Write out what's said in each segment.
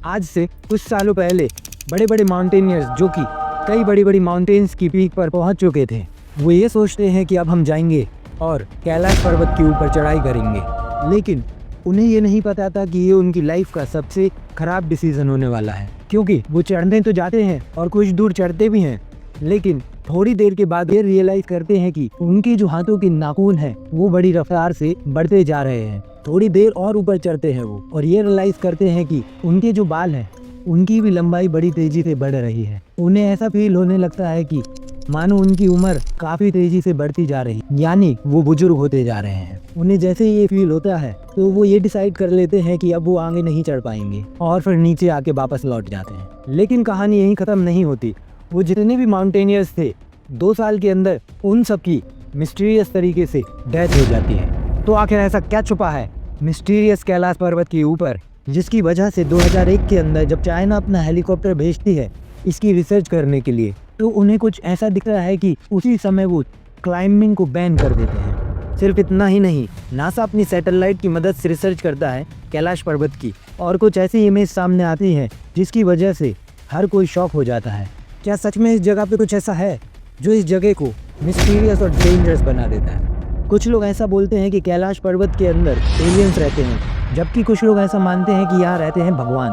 आज से कुछ सालों पहले बड़े बड़े माउंटेनियर्स जो कि कई बड़ी बड़ी माउंटेन्स की पीक पर पहुंच चुके थे, वो ये सोचते हैं कि अब हम जाएंगे और कैलाश पर्वत के ऊपर चढ़ाई करेंगे। लेकिन उन्हें ये नहीं पता था कि ये उनकी लाइफ का सबसे खराब डिसीजन होने वाला है, क्योंकि वो चढ़ने तो जाते हैं और कुछ दूर चढ़ते भी हैं, लेकिन थोड़ी देर के बाद ये रियलाइज करते हैं कि उनके जो हाथों के नाखून हैं वो बड़ी रफ्तार से बढ़ते जा रहे हैं। थोड़ी देर और ऊपर चढ़ते हैं वो और ये रियलाइज करते हैं कि उनके जो बाल हैं उनकी भी लंबाई बड़ी तेजी से बढ़ रही है। उन्हें ऐसा फील होने लगता है कि मानो उनकी उम्र काफी तेजी से बढ़ती जा रही, यानी वो बुजुर्ग होते जा रहे हैं। उन्हें जैसे ही ये फील होता है तो वो ये डिसाइड कर लेते हैं कि अब वो आगे नहीं चढ़ पाएंगे और फिर नीचे आके वापस लौट जाते हैं। लेकिन कहानी यहीं खत्म नहीं होती। वो जितने भी माउंटेनियर्स थे 2 साल के अंदर उन सब की मिस्टीरियस तरीके से डेथ हो जाती है। तो आखिर ऐसा क्या छुपा है मिस्टीरियस कैलाश पर्वत के ऊपर, जिसकी वजह से 2001 के अंदर जब चाइना अपना हेलीकॉप्टर भेजती है इसकी रिसर्च करने के लिए, तो उन्हें कुछ ऐसा दिख रहा है कि उसी समय वो क्लाइंबिंग को बैन कर देते हैं। सिर्फ इतना ही नहीं, नासा अपनी सैटेलाइट की मदद से रिसर्च करता है कैलाश पर्वत की और कुछ ऐसी इमेज सामने आती है जिसकी वजह से हर कोई शॉक हो जाता है। क्या सच में इस जगह पे कुछ ऐसा है जो इस जगह को मिस्टीरियस और डेंजरस बना देता है? कुछ लोग ऐसा बोलते हैं कि कैलाश पर्वत के अंदर एलियंस रहते हैं, जबकि कुछ लोग ऐसा मानते हैं कि यहाँ रहते हैं भगवान।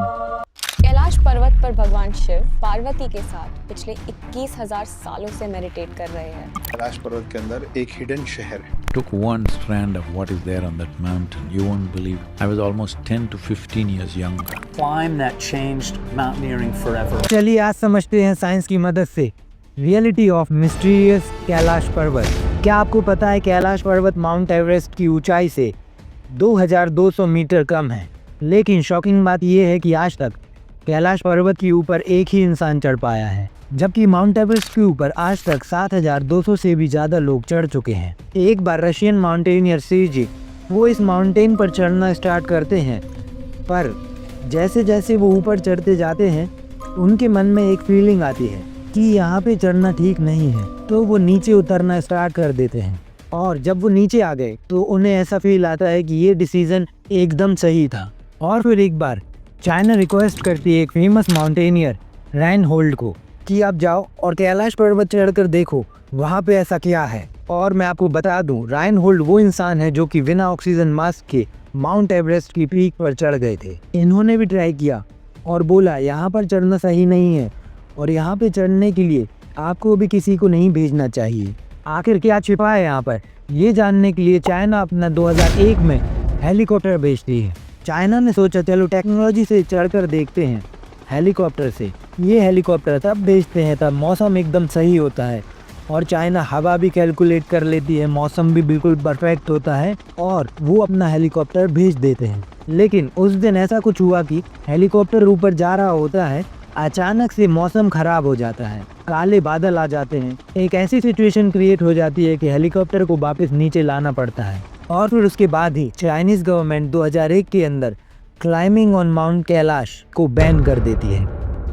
कैलाश पर्वत पर भगवान शिव पार्वती के साथ पिछले 21,000 सालों से मेडिटेट कर रहे हैं। कैलाश पर्वत के अंदर एक हिडन शहर है। Took one strand of what is there on that mountain. You won't believe. I was almost 10 to 15 years younger. Climb that changed mountaineering forever. चलिए आज समझते हैं साइंस की मदद से रियलिटी ऑफ मिस्टीरियस कैलाश पर्वत। क्या आपको पता है कैलाश पर्वत माउंट एवरेस्ट की ऊंचाई से 2200 मीटर कम है, लेकिन शॉकिंग बात यह है कि आज तक कैलाश पर्वत के ऊपर एक ही इंसान चढ़ पाया है, जबकि माउंट एवरेस्ट के ऊपर आज तक 7200 से भी ज़्यादा लोग चढ़ चुके हैं। एक बार रशियन माउंटेनियर सीजी वो इस माउंटेन पर चढ़ना स्टार्ट करते हैं, पर जैसे जैसे वो ऊपर चढ़ते जाते हैं उनके मन में एक फीलिंग आती है कि यहाँ पे चढ़ना ठीक नहीं है, तो वो नीचे उतरना स्टार्ट कर देते हैं। और जब वो नीचे आ गए तो उन्हें ऐसा फील आता है कि ये डिसीज़न एकदम सही था। और फिर एक बार चाइना रिक्वेस्ट करती है एक फेमस माउंटेनियर राइनहोल्ड को कि आप जाओ और कैलाश पर्वत चढ़कर देखो वहाँ पे ऐसा क्या है। और मैं आपको बता दूं, राइनहोल्ड वो इंसान है जो कि बिना ऑक्सीजन मास्क के माउंट एवरेस्ट की पीक पर चढ़ गए थे। इन्होंने भी ट्राई किया और बोला यहाँ पर चढ़ना सही नहीं है और यहाँ पे चढ़ने के लिए आपको भी किसी को नहीं भेजना चाहिए। आखिर क्या छिपा है यहाँ पर, ये जानने के लिए चाइना अपना 2001 में हेलीकॉप्टर भेजती है। चाइना ने सोचा चलो टेक्नोलॉजी से चढ़कर देखते हैं हेलीकॉप्टर से। ये हेलीकॉप्टर तब भेजते हैं तब मौसम एकदम सही होता है और चाइना हवा भी कैलकुलेट कर लेती है, मौसम भी बिल्कुल परफेक्ट होता है और वो अपना हेलीकॉप्टर भेज देते हैं। लेकिन उस दिन ऐसा कुछ हुआ कि हेलीकॉप्टर ऊपर जा रहा होता है, अचानक से मौसम खराब हो जाता है, काले बादल आ जाते हैं, एक ऐसी सिचुएशन क्रिएट हो जाती है कि हेलीकॉप्टर को वापस नीचे लाना पड़ता है। और फिर उसके बाद ही चाइनीज़ गवर्नमेंट 2001 के अंदर क्लाइंबिंग ऑन माउंट कैलाश को बैन कर देती है।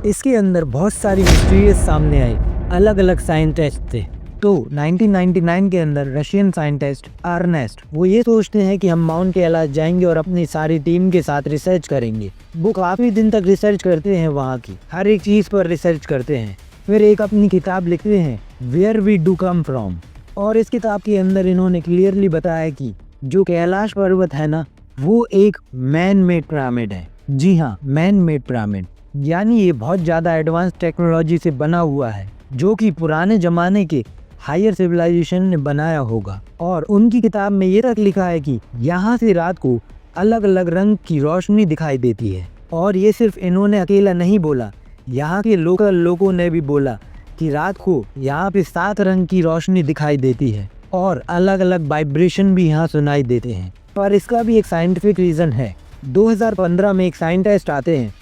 इसके अंदर बहुत सारी मिस्टीरियस सामने आई, अलग अलग साइंटिस्ट थे। तो 1999 के अंदर रशियन साइंटिस्ट अर्नेस्ट वो ये सोचते हैं कि हम माउंट कैलाश जाएंगे और अपनी सारी टीम के साथ रिसर्च करेंगे। वो काफ़ी दिन तक रिसर्च करते हैं, वहाँ की हर एक चीज़ पर रिसर्च करते हैं। फिर एक अपनी किताब लिखते हैं where we do come from, और इस किताब के अंदर इन्होंने क्लियरली बताया कि जो कैलाश पर्वत है ना वो एक मैन मेड पिरामिड है। जी हाँ, मैन मेड पिरामिड, यानी ये बहुत ज़्यादा एडवांस टेक्नोलॉजी से बना हुआ है जो कि पुराने ज़माने के हायर सिविलाइजेशन ने बनाया होगा। और उनकी किताब में ये तक लिखा है कि यहाँ से रात को अलग अलग रंग की रोशनी दिखाई देती है। और ये सिर्फ इन्होंने अकेला नहीं बोला, यहाँ के लोकल लोगों ने भी बोला कि रात को यहाँ पे 7 रंग की रोशनी दिखाई देती है और अलग अलग वाइब्रेशन भी यहाँ सुनाई देते हैं। पर इसका भी एक साइंटिफिक रीज़न है। 2015 में एक साइंटिस्ट आते हैं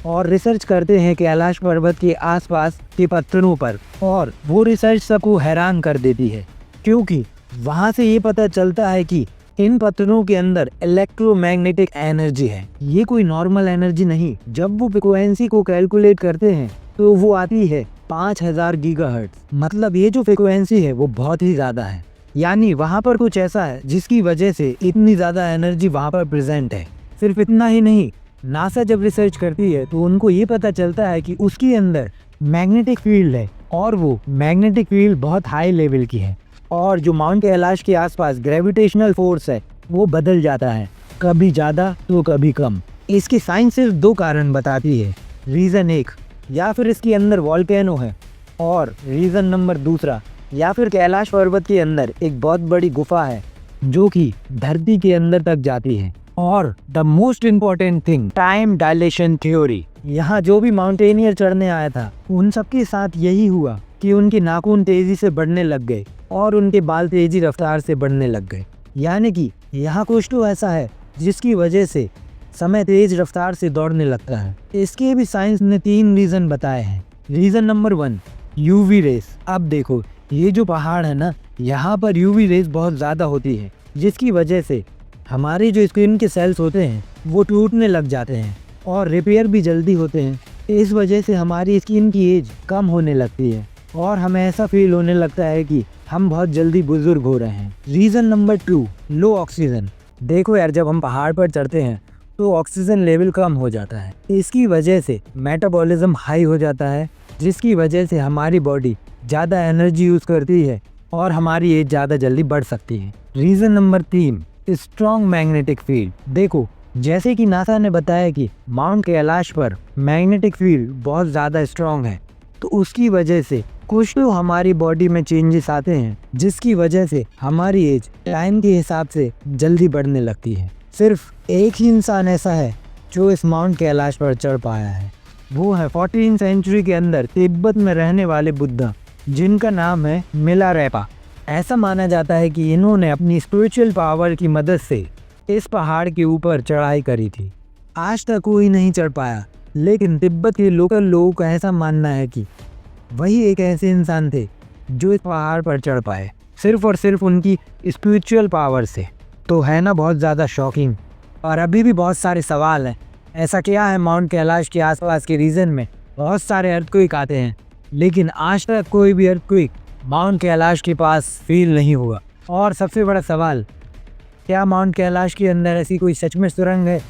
और रिसर्च करते हैं कैलाश पर्वत के आसपास के पत्थरों पर, और वो रिसर्च सबको हैरान कर देती है, क्योंकि वहाँ से ये पता चलता है कि इन पत्थरों के अंदर इलेक्ट्रोमैग्नेटिक एनर्जी है। ये कोई नॉर्मल एनर्जी नहीं। जब वो फ्रिक्वेंसी को कैलकुलेट करते हैं तो वो आती है 5000 गीगाहर्ट्ज। मतलब ये जो फ्रिक्वेंसी है वो बहुत ही ज़्यादा है, यानी वहाँ पर कुछ ऐसा है जिसकी वजह से इतनी ज़्यादा एनर्जी वहाँ पर प्रेजेंट है। सिर्फ इतना ही नहीं, नासा जब रिसर्च करती है तो उनको ये पता चलता है कि उसके अंदर मैग्नेटिक फील्ड है और वो मैग्नेटिक फील्ड बहुत हाई लेवल की है, और जो माउंट कैलाश के आसपास ग्रेविटेशनल फोर्स है वो बदल जाता है, कभी ज़्यादा तो कभी कम। इसकी साइंस सिर्फ 2 कारण बताती है। रीज़न 1, या फिर इसके अंदर वॉल्केनो है, और रीज़न नंबर 2, या फिर कैलाश पर्वत के अंदर एक बहुत बड़ी गुफा है जो कि धरती के अंदर तक जाती है। और the most important thing, time dilation theory. यहाँ जो भी माउंटेनियर चढ़ने आया था उन सबके साथ यही हुआ कि उनके नाखून तेज़ी से बढ़ने लग गए और उनके बाल तेज़ी रफ्तार से बढ़ने लग गए। यानी कि यहाँ कुछ तो ऐसा है जिसकी वजह से समय तेज़ रफ्तार से दौड़ने लगता है। इसके भी साइंस ने 3 रीज़न बताए हैं। Reason number 1, UV rays. अब देखो, ये जो पहाड़ है ना, यहाँ पर यूवी रेस बहुत ज़्यादा होती है, जिसकी वजह से हमारे जो स्किन के सेल्स होते हैं वो टूटने लग जाते हैं और रिपेयर भी जल्दी होते हैं। इस वजह से हमारी स्किन की एज कम होने लगती है और हमें ऐसा फील होने लगता है कि हम बहुत जल्दी बुजुर्ग हो रहे हैं। रीज़न नंबर 2, लो ऑक्सीजन। देखो यार, जब हम पहाड़ पर चढ़ते हैं तो ऑक्सीजन लेवल कम हो जाता है। इसकी वजह से मेटाबॉलिज्म हाई हो जाता है, जिसकी वजह से हमारी बॉडी ज़्यादा एनर्जी यूज़ करती है और हमारी एज ज़्यादा जल्दी बढ़ सकती है। Reason number 3, strong magnetic field. देखो, जैसे कि नासा ने बताया कि माउंट कैलाश पर मैग्नेटिक फील्ड बहुत ज़्यादा स्ट्रॉन्ग है, तो उसकी वजह से कुछ तो हमारी बॉडी में चेंजेस आते हैं, जिसकी वजह से हमारी एज टाइम के हिसाब से जल्दी बढ़ने लगती है। सिर्फ एक ही इंसान ऐसा है जो इस माउंट कैलाश पर चढ़ पाया है, वो है 14वीं सेंचुरी के अंदर तिब्बत में रहने वाले बुद्धा, जिनका नाम है मिलारेपा। ऐसा माना जाता है कि इन्होंने अपनी स्पिरिचुअल पावर की मदद से इस पहाड़ के ऊपर चढ़ाई करी थी। आज तक कोई नहीं चढ़ पाया, लेकिन तिब्बत के लोकल लोगों का ऐसा मानना है कि वही एक ऐसे इंसान थे जो इस पहाड़ पर चढ़ पाए, सिर्फ और सिर्फ उनकी स्पिरिचुअल पावर से। तो है ना बहुत ज़्यादा शॉकिंग। और अभी भी बहुत सारे सवाल हैं, ऐसा क्या है माउंट कैलाश के आसपास के रीजन में बहुत सारे अर्थक्वेक आते हैं, लेकिन आज तक कोई भी अर्थक्वेक माउंट कैलाश के पास फील नहीं हुआ। और सबसे बड़ा सवाल, क्या माउंट कैलाश के अंदर ऐसी कोई सच में सुरंग है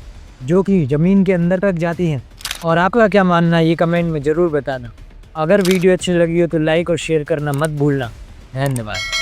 जो कि ज़मीन के अंदर तक जाती है? और आपका क्या मानना है ये कमेंट में ज़रूर बताना। अगर वीडियो अच्छी लगी हो तो लाइक और शेयर करना मत भूलना। धन्यवाद।